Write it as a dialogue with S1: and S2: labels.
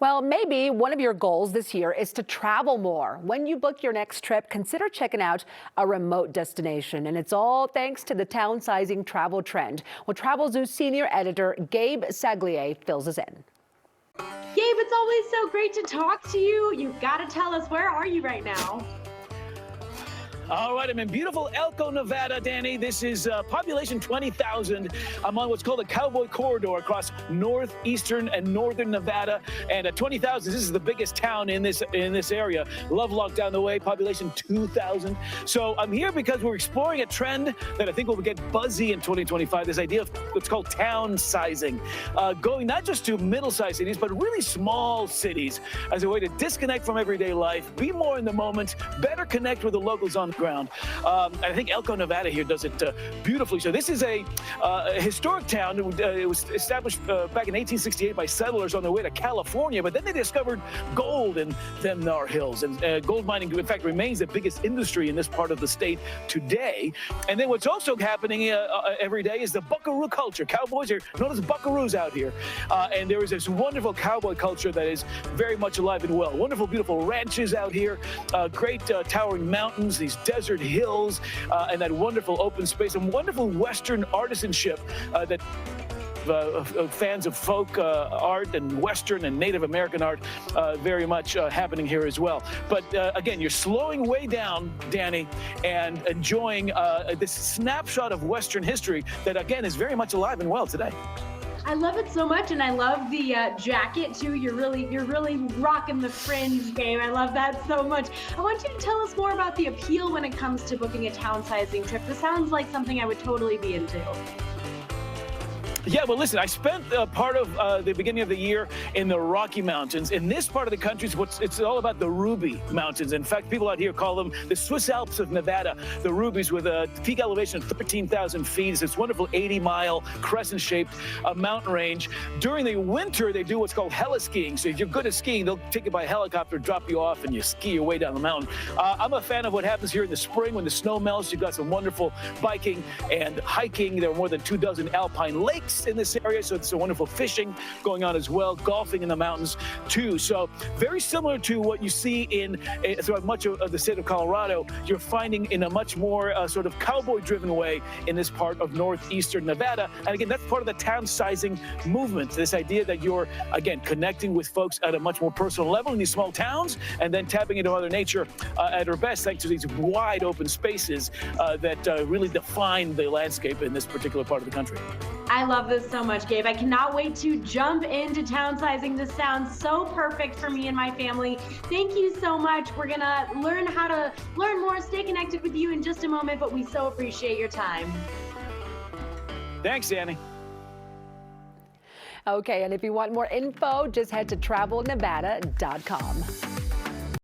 S1: Well, maybe one of your goals this year is to travel more. When you book your next trip, consider checking out a remote destination. And it's all thanks to the Townsizing travel trend. Well, Travel Zoo senior editor Gabe Saglie fills us in.
S2: Gabe, it's always so great to talk to you. You've got to tell us, where are you right now?
S3: All right, I'm in beautiful Elko, Nevada, Danny. This is population 20,000. I'm on what's called a cowboy corridor across northeastern and northern Nevada. And at 20,000, this is the biggest town in this area. Lovelock down the way, population 2,000. So I'm here because we're exploring a trend that I think will get buzzy in 2025. This idea of what's called townsizing, going not just to middle-sized cities, but really small cities as a way to disconnect from everyday life, be more in the moment, better connect with the locals on the ground. I think Elko, Nevada here does it beautifully. So this is a historic town. It was established back in 1868 by settlers on their way to California, but then they discovered gold in them Nar Hills. And gold mining, in fact, remains the biggest industry in this part of the state today. And then what's also happening every day is the buckaroo culture. Cowboys are known as buckaroos out here. And there is this wonderful cowboy culture that is very much alive and well. Wonderful, beautiful ranches out here, great towering mountains, these desert hills, and that wonderful open space, and wonderful Western artisanship that fans of folk art and Western and Native American art very much happening here as well. But again, you're slowing way down, Danny, and enjoying this snapshot of Western history that, again, is very much alive and well today.
S2: I love it so much, and I love the jacket too. You're really rocking the fringe, Gabe. I love that so much. I want you to tell us more about the appeal when it comes to booking a townsizing trip. This sounds like something I would totally be into.
S3: Yeah, well, listen, I spent part of the beginning of the year in the Rocky Mountains. In this part of the country, it's all about the Ruby Mountains. In fact, people out here call them the Swiss Alps of Nevada, the Rubies, with a peak elevation of 13,000 feet. It's this wonderful 80-mile crescent-shaped mountain range. During the winter, they do what's called heli-skiing. So if you're good at skiing, they'll take you by helicopter, drop you off, and you ski your way down the mountain. I'm a fan of what happens here in the spring when the snow melts. You've got some wonderful biking and hiking. There are more than 24 alpine lakes in this area, so it's a wonderful fishing going on as well, golfing in the mountains too. So very similar to what you see in throughout much of the state of Colorado, you're finding in a much more sort of cowboy-driven way in this part of northeastern Nevada. And again, that's part of the townsizing movement, this idea that you're, again, connecting with folks at a much more personal level in these small towns and then tapping into Mother Nature at her best, thanks to these wide open spaces that really define the landscape in this particular part of the country.
S2: I love this so much, Gabe. I cannot wait to jump into townsizing. This sounds so perfect for me and my family. Thank you so much. We're gonna learn how to learn more, stay connected with you in just a moment, but we so appreciate your time.
S3: Thanks, Danny.
S1: Okay, and if you want more info, just head to travelnevada.com.